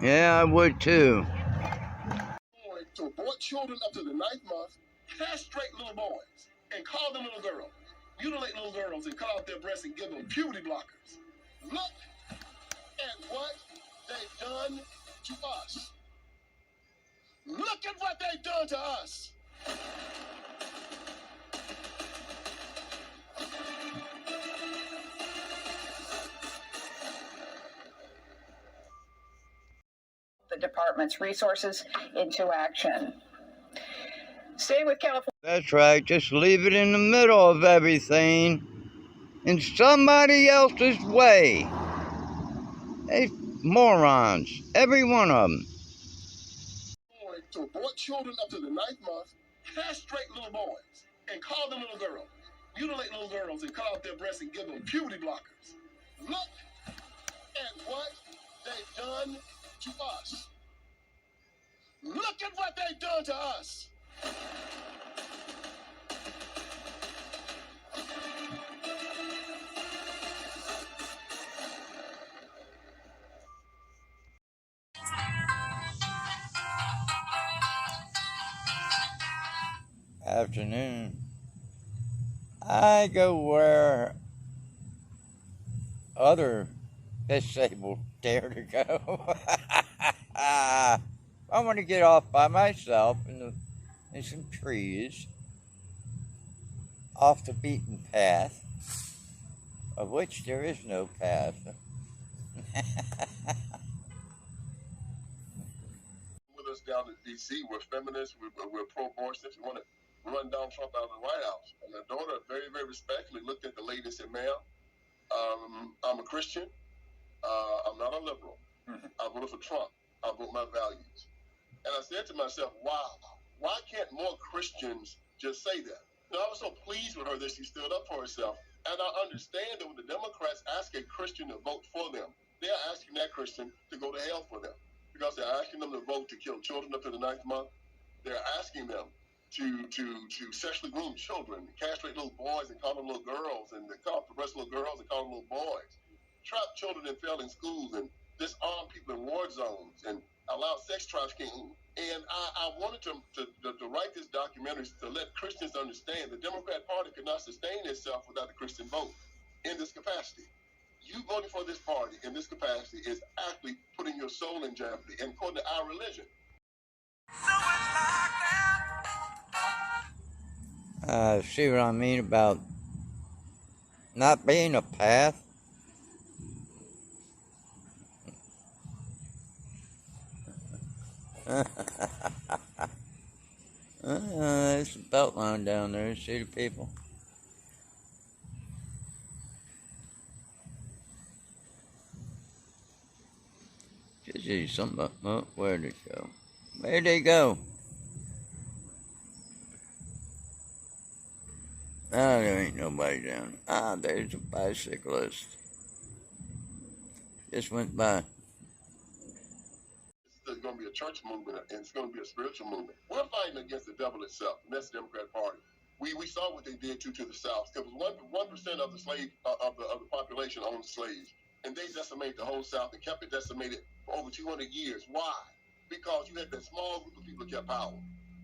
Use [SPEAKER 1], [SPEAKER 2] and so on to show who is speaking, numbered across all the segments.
[SPEAKER 1] Yeah, I would too.
[SPEAKER 2] To abort children up to the 9th month, castrate little boys, and call them little girls. Mutilate little girls and cut off their breasts and give them puberty blockers. Look at what they've done to us. Look at what they've done to us.
[SPEAKER 3] The department's resources into action. Staying with California.
[SPEAKER 1] That's right. Just leave it in the middle of everything in somebody else's way. They morons. Every one of them.
[SPEAKER 2] To abort children up to the 9th month, castrate little boys, and call them little girls. Mutilate little girls and cut off their breasts and give them puberty blockers. Look at what they've done to us. Look at what they've done to us.
[SPEAKER 1] Afternoon. I go where other disabled dare to go. I want to get off by myself in some trees, off the beaten path, of which there is no path.
[SPEAKER 2] With us down in D.C., we're feminists, we're pro-abortionists. We want to run Donald Trump out of the White House. And my daughter very, very respectfully looked at the lady and said, ma'am, I'm a Christian. I'm not a liberal. I voted for Trump. I vote my values. And I said to myself, wow, why can't more Christians just say that? You know, I was so pleased with her that she stood up for herself. And I understand that when the Democrats ask a Christian to vote for them, they're asking that Christian to go to hell for them. Because they're asking them to vote to kill children up to the 9th month. They're asking them to sexually groom children, castrate little boys and call them little girls, and cut off the breast little girls and call them little boys. Trap children in failing schools and disarm people in war zones and allow sex trafficking. And I wanted to write this documentary to let Christians understand the Democrat Party could not sustain itself without the Christian vote in this capacity. You voting for this party in this capacity is actually putting your soul in jeopardy, and according to our religion.
[SPEAKER 1] See what I mean about not being a path? There's a belt line down there. See the people? Just see something. Oh, where'd it go? Where'd they go? Oh, there ain't nobody down. There's a bicyclist. Just went by.
[SPEAKER 2] It's going to be a church movement, and it's going to be a spiritual movement. We're fighting against the devil itself, and that's the Democrat Party. We saw what they did to the South. It was 1% of the slave of the population owned slaves, and they decimated the whole South and kept it decimated for over 200 years. Why? Because you had that small group of people that kept power.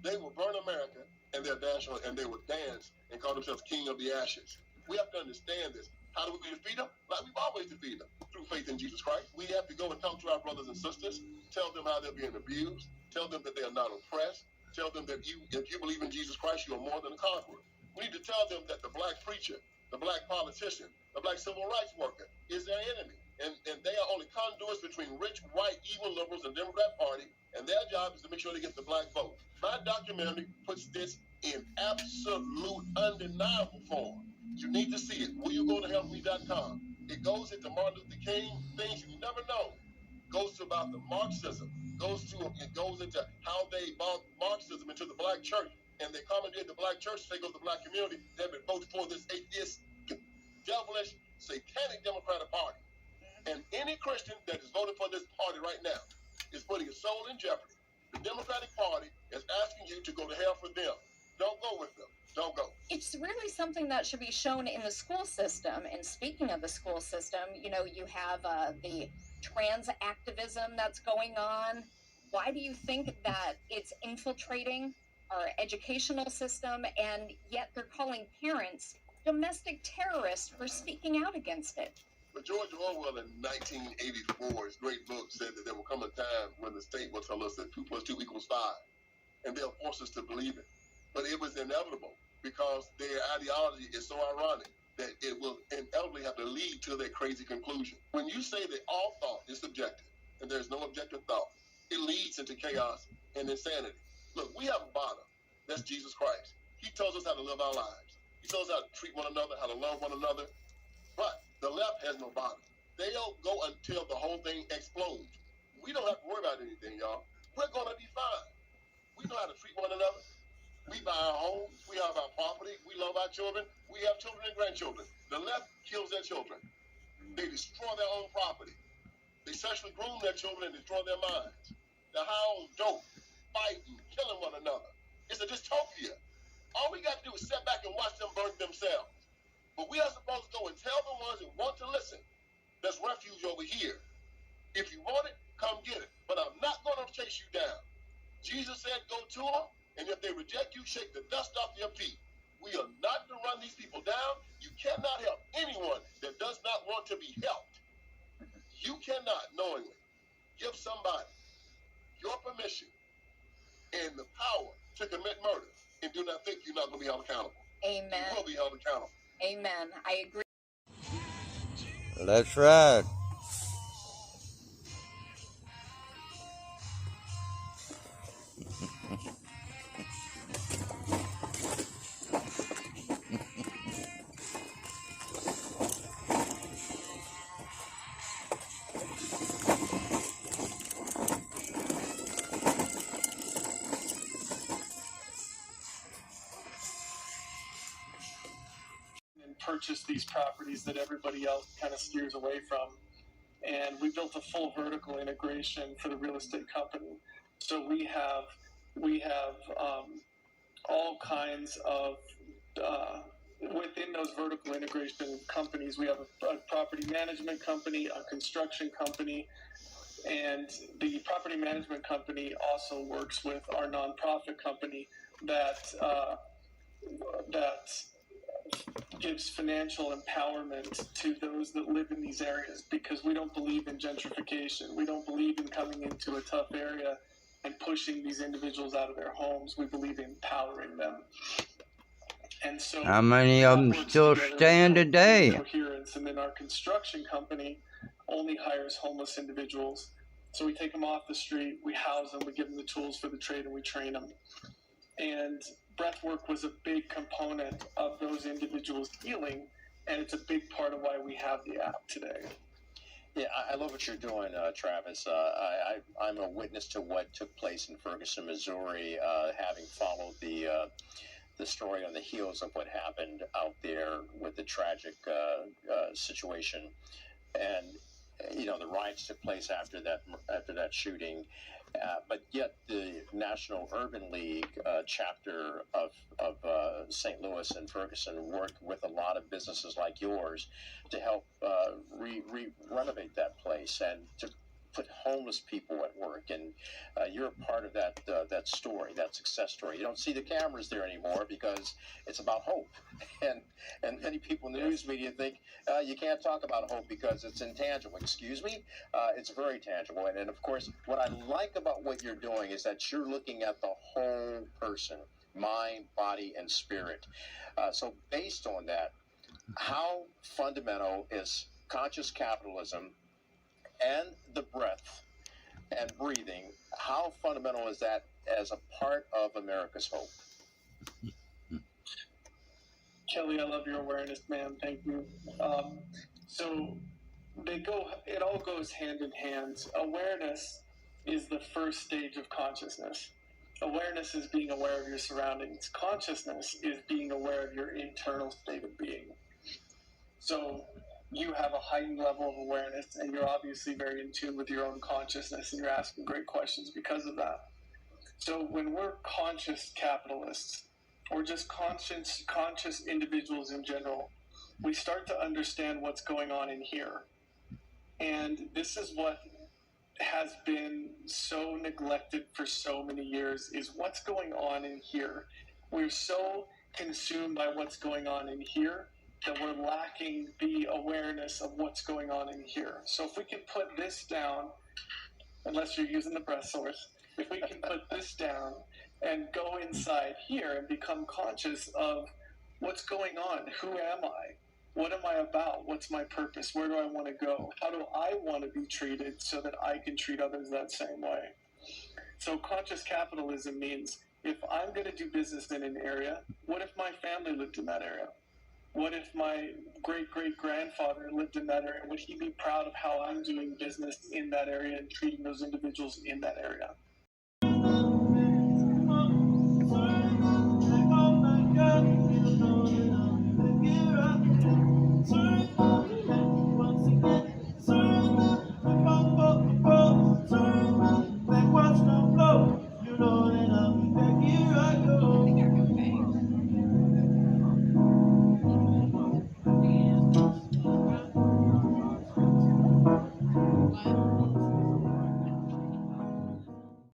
[SPEAKER 2] They would burn America, and they would dance and call themselves King of the Ashes. We have to understand this. How do we defeat them? Like we've always defeated them, through faith in Jesus Christ. We have to go and talk to our brothers and sisters, tell them how they're being abused, tell them that they are not oppressed, tell them that if you believe in Jesus Christ, you are more than a conqueror. We need to tell them that the black preacher, the black politician, the black civil rights worker is their enemy. And they are only conduits between rich, white, evil liberals and Democrat Party, and their job is to make sure they get the black vote. My documentary puts this in absolute, undeniable form. You need to see it. Will you go to helpme.com? It goes into Martin Luther King, things you never know. Goes to about the Marxism. It goes into how they brought Marxism into the black church, and they commandeered the black church to take over the black community. They've been voted for this atheist, devilish, satanic Democratic Party. And any Christian that is voting for this party right now is putting his soul in jeopardy. The Democratic Party is asking you to go to hell for them. Don't go with them. Don't go.
[SPEAKER 3] It's really something that should be shown in the school system. And speaking of the school system, you know, you have the trans activism that's going on? Why do you think that it's infiltrating our educational system, and yet they're calling parents domestic terrorists for speaking out against it?
[SPEAKER 2] But George Orwell in 1984, his great book, said that there will come a time when the state will tell us that 2 + 2 = 5, and they'll force us to believe it. But it was inevitable because their ideology is so ironic that it will inevitably have to lead to their crazy conclusion. When you say that all thought is subjective and there's no objective thought, it leads into chaos and insanity. Look, we have a bottom. That's Jesus Christ. He tells us how to live our lives. He tells us how to treat one another, how to love one another. But the left has no bottom. They'll go until the whole thing explodes. We don't have to worry about anything, y'all. We're going to be fine. We know how to treat one another. We buy our homes. We have our property. We love our children. We have children and grandchildren. The left kills their children. They destroy their own property. They sexually groom their children and destroy their minds. They're high on dope, fighting, killing one another. It's a dystopia. All we got to do is sit back and watch them burn themselves. But we are supposed to go and tell the ones that want to listen, there's refuge over here. If you want it, come get it. But I'm not going to chase you down. Jesus said, go to them, and if they reject you, shake the dust off your feet. We are not to run these people down. You cannot help anyone that does not want to be helped. You cannot knowingly give somebody your permission and the power to commit murder and do not think you're not going to be held accountable.
[SPEAKER 3] Amen.
[SPEAKER 2] You will be held accountable.
[SPEAKER 3] Amen. I agree.
[SPEAKER 1] That's right.
[SPEAKER 4] Purchase these properties that everybody else kind of steers away from. And we built a full vertical integration for the real estate company. So we have all kinds of within those vertical integration companies. We have a property management company, a construction company, and the property management company also works with our nonprofit company that gives financial empowerment to those that live in these areas, because we don't believe in gentrification. We don't believe in coming into a tough area and pushing these individuals out of their homes. We believe in empowering them. And so
[SPEAKER 1] how many of them still stand today?
[SPEAKER 4] Coherence. And then our construction company only hires homeless individuals. So we take them off the street, we house them, we give them the tools for the trade, and we train them. And breathwork was a big component of those individuals' healing, and it's a big part of why we have the app today.
[SPEAKER 5] Yeah, I love what you're doing, Travis. I'm a witness to what took place in Ferguson, Missouri, having followed the story on the heels of what happened out there with the tragic situation. And the riots took place after that shooting. But yet the National Urban League chapter of St. Louis and Ferguson worked with a lot of businesses like yours to help renovate that place and to put homeless people at work. And you're a part of that story, that success story. You don't see the cameras there anymore because it's about hope. And many people in the news media think you can't talk about hope because it's intangible. Excuse me? It's very tangible. And of course, what I like about what you're doing is that you're looking at the whole person, mind, body, and spirit. So based on that, how fundamental is conscious capitalism and the breath and breathing? How fundamental is that as a part of America's hope?
[SPEAKER 4] Kelly, I love your awareness, man. Thank you. So it all goes hand in hand. Awareness is the first stage of consciousness. Awareness is being aware of your surroundings. Consciousness is being aware of your internal state of being. So you have a heightened level of awareness, and you're obviously very in tune with your own consciousness, and you're asking great questions because of that. So when we're conscious capitalists, or just conscious individuals in general, we start to understand what's going on in here. And this is what has been so neglected for so many years, is what's going on in here. We're so consumed by what's going on in here that we're lacking the awareness of what's going on in here. So if we can put this down, unless you're using the breath source, if we can put this down and go inside here and become conscious of what's going on, who am I? What am I about? What's my purpose? Where do I want to go? How do I want to be treated so that I can treat others that same way? So conscious capitalism means, if I'm going to do business in an area, what if my family lived in that area? What if my great-great-grandfather lived in that area? Would he be proud of how I'm doing business in that area and treating those individuals in that area?